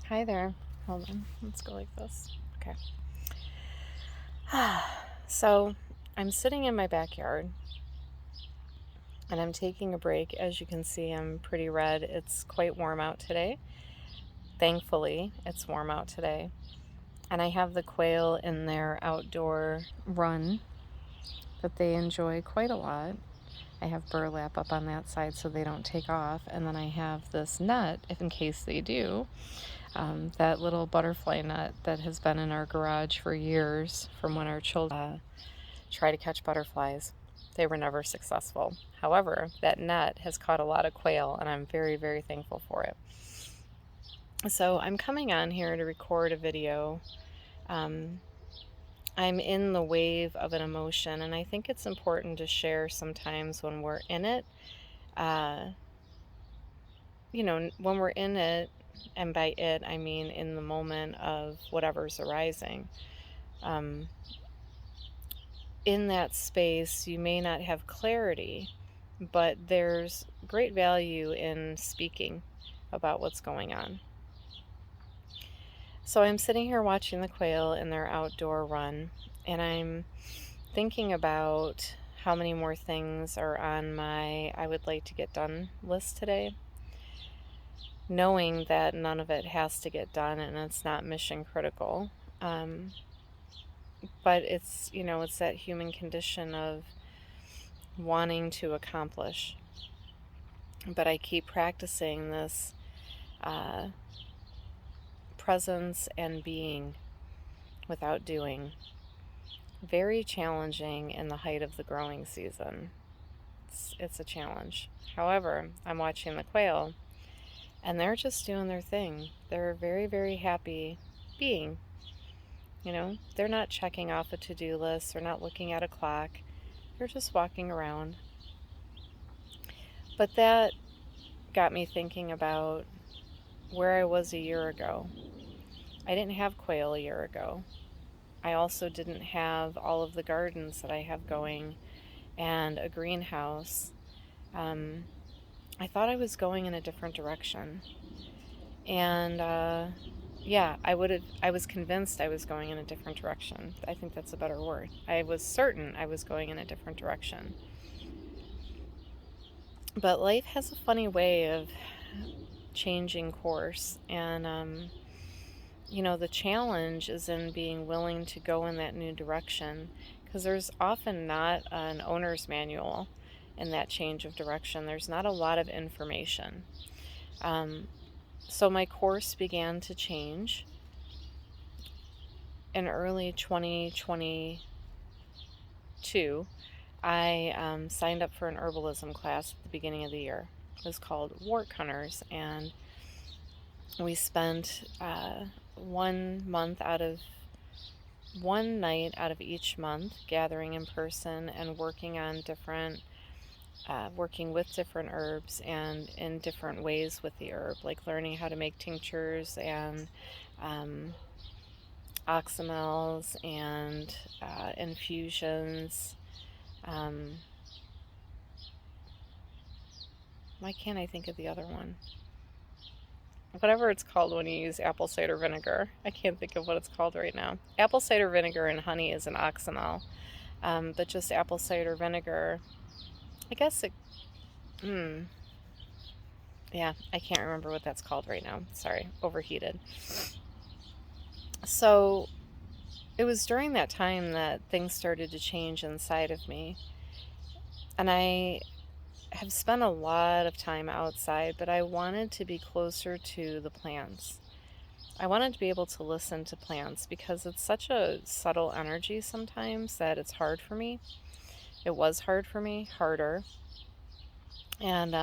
Hi there. Hold on. Let's go like this. Okay. So I'm sitting in my backyard and I'm taking a break. As you can see, I'm pretty red. It's quite warm out today. Thankfully, it's warm out today. And I have the quail in their outdoor run that they enjoy quite a lot. I have burlap up on that side so they don't take off. And then I have this net, if in case they do. That little butterfly net that has been in our garage for years from when our children try to catch butterflies. They were never successful. However, that net has caught a lot of quail, and I'm very, very thankful for it. So I'm coming on here to record a video. I'm in the wave of an emotion, and I think it's important to share sometimes when we're in it. When we're in it, and by it, I mean in the moment of whatever's arising. In that space, you may not have clarity, but there's great value in speaking about what's going on. So I'm sitting here watching the quail in their outdoor run, and I'm thinking about how many more things are on my I would like to get done list today, knowing that none of it has to get done and it's not mission critical. But it's that human condition of wanting to accomplish. But I keep practicing this presence and being without doing. Very challenging in the height of the growing season. It's a challenge. However, I'm watching the quail, and they're just doing their thing. They're very, very happy being. They're not checking off a to-do list. They're not looking at a clock. They're just walking around. But that got me thinking about where I was a year ago. I didn't have quail a year ago. I also didn't have all of the gardens that I have going and a greenhouse. I thought I was going in a different direction. And I was convinced I was going in a different direction. I think that's a better word. I was certain I was going in a different direction. But life has a funny way of changing course, and the challenge is in being willing to go in that new direction, because there's often not an owner's manual in that change of direction. There's not a lot of information. So my course began to change in early 2022. I signed up for an herbalism class at the beginning of the year. It was called Wart Hunters, and we spent one night out of each month gathering in person and working with different herbs and in different ways with the herb, like learning how to make tinctures and oxymels and infusions. Why can't I think of the other one? Whatever it's called when you use apple cider vinegar. I can't think of what it's called right now. Apple cider vinegar and honey is an oxymel, but just apple cider vinegar, I guess yeah, I can't remember what that's called right now. Sorry, overheated. So it was during that time that things started to change inside of me, and I have spent a lot of time outside, but I wanted to be closer to the plants. I wanted to be able to listen to plants because it's such a subtle energy sometimes that it's hard for me. It was hard for me, harder. And,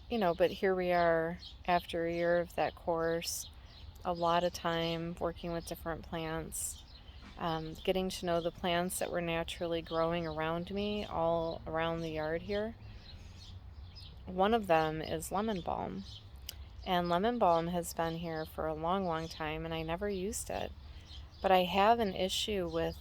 but here we are after a year of that course, a lot of time working with different plants, getting to know the plants that were naturally growing around me, all around the yard here. One of them is lemon balm. And lemon balm has been here for a long, long time, and I never used it. But I have an issue with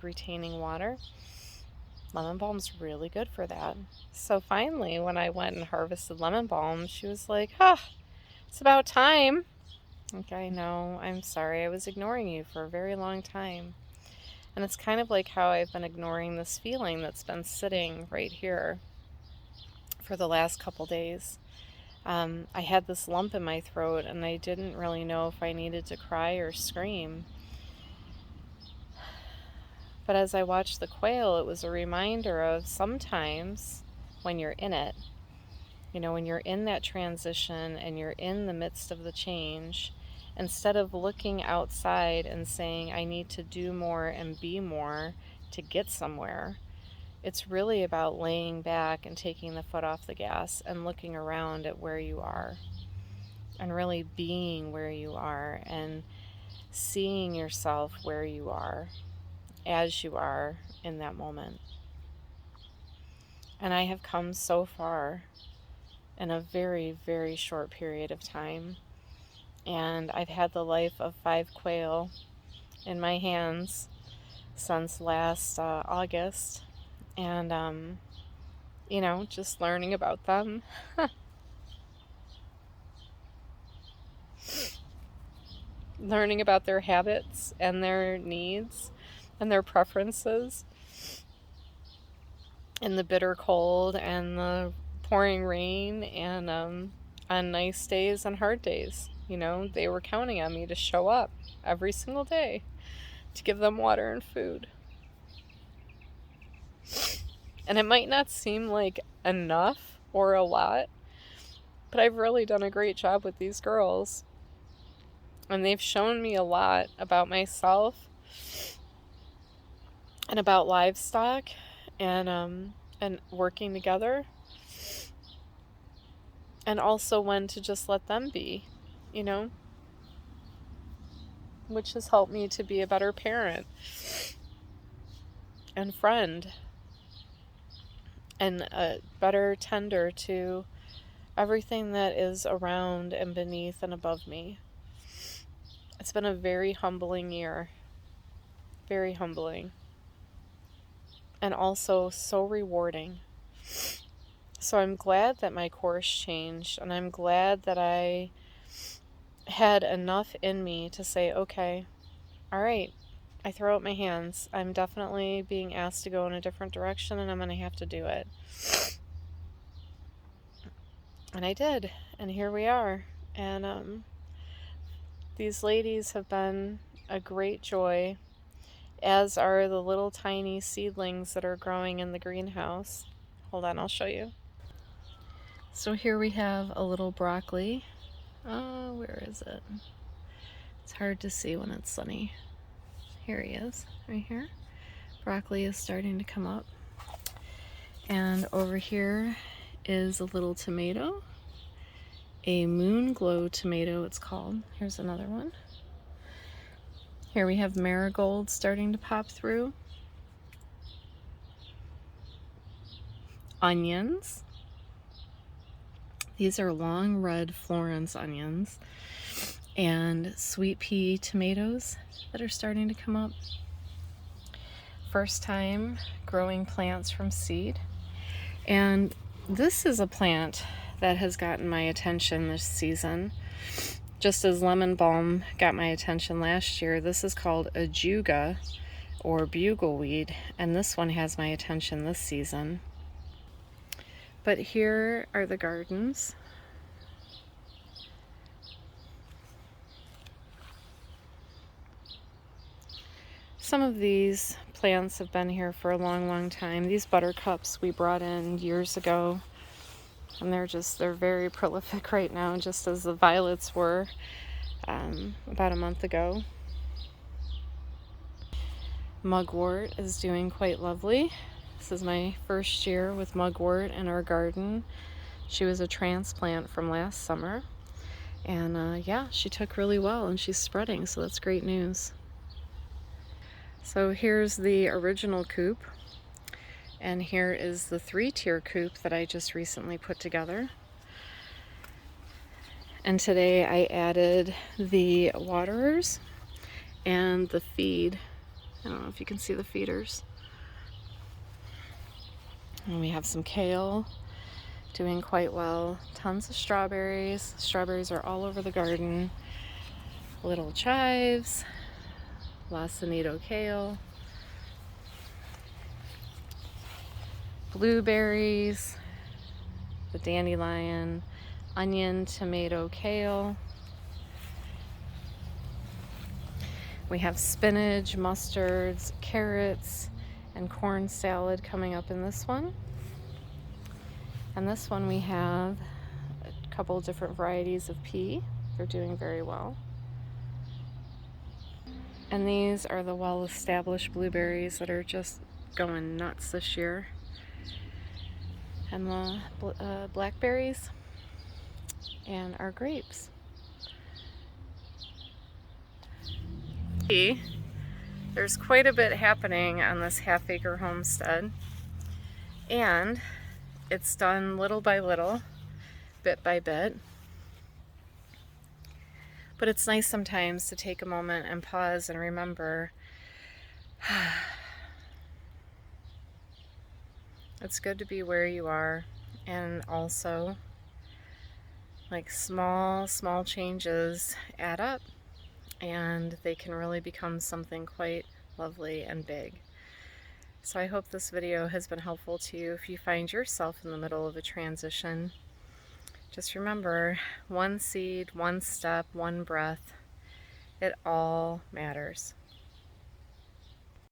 retaining water. Lemon balm's really good for that. So finally, when I went and harvested lemon balm, she was like, It's about time. Like, I know, I'm sorry, I was ignoring you for a very long time. And it's kind of like how I've been ignoring this feeling that's been sitting right here for the last couple days. I had this lump in my throat and I didn't really know if I needed to cry or scream. But as I watched the quail, it was a reminder of sometimes when you're in it, you know, when you're in that transition and you're in the midst of the change, instead of looking outside and saying, I need to do more and be more to get somewhere, it's really about laying back and taking the foot off the gas and looking around at where you are and really being where you are and seeing yourself where you are as you are in that moment. And I have come so far in a very, very short period of time. And I've had the life of 5 quail in my hands since last August. And, you know, just learning about them. Learning about their habits and their needs and their preferences. In the bitter cold and the pouring rain and on nice days and hard days. You know, they were counting on me to show up every single day to give them water and food. And it might not seem like enough or a lot, but I've really done a great job with these girls. And they've shown me a lot about myself and about livestock and working together. And also when to just let them be, you know, which has helped me to be a better parent and friend and a better tender to everything that is around and beneath and above me. It's been a very humbling year, very humbling, and also so rewarding. So I'm glad that my course changed, and I'm glad that I had enough in me to say, okay, all right, I throw out my hands. I'm definitely being asked to go in a different direction, and I'm going to have to do it. And I did, and here we are. And these ladies have been a great joy, as are the little tiny seedlings that are growing in the greenhouse. Hold on, I'll show you. So here we have a little broccoli. Where is it? It's hard to see when it's sunny. Here he is, right here. Broccoli is starting to come up. And over here is a little tomato. A moon glow tomato, it's called. Here's another one. Here we have marigold starting to pop through. Onions. These are long red Florence onions. And sweet pea tomatoes that are starting to come up. First time growing plants from seed. And this is a plant that has gotten my attention this season. Just as lemon balm got my attention last year, this is called ajuga or bugleweed, and this one has my attention this season. But here are the gardens. Some of these plants have been here for a long, long time. These buttercups we brought in years ago, and they're very prolific right now, just as the violets were about a month ago. Mugwort is doing quite lovely. This is my first year with mugwort in our garden. She was a transplant from last summer, and yeah, she took really well and she's spreading, so that's great news. So here's the original coop, and here is the 3-tier coop that I just recently put together. And today I added the waterers and the feed. I don't know if you can see the feeders. And we have some kale doing quite well. Tons of strawberries. Strawberries are all over the garden. Little chives, lacinido kale, blueberries, the dandelion, onion, tomato, kale. We have spinach, mustards, carrots, and corn salad coming up in this one. And this one we have a couple different varieties of pea. They're doing very well. And these are the well-established blueberries that are just going nuts this year. And the blackberries and our grapes. There's quite a bit happening on this half-acre homestead, and it's done little by little, bit by bit. But it's nice sometimes to take a moment and pause and remember it's good to be where you are, and also like small changes add up, and they can really become something quite lovely and big. So I hope this video has been helpful to you if you find yourself in the middle of a transition. Just remember, one seed, one step, one breath, it all matters.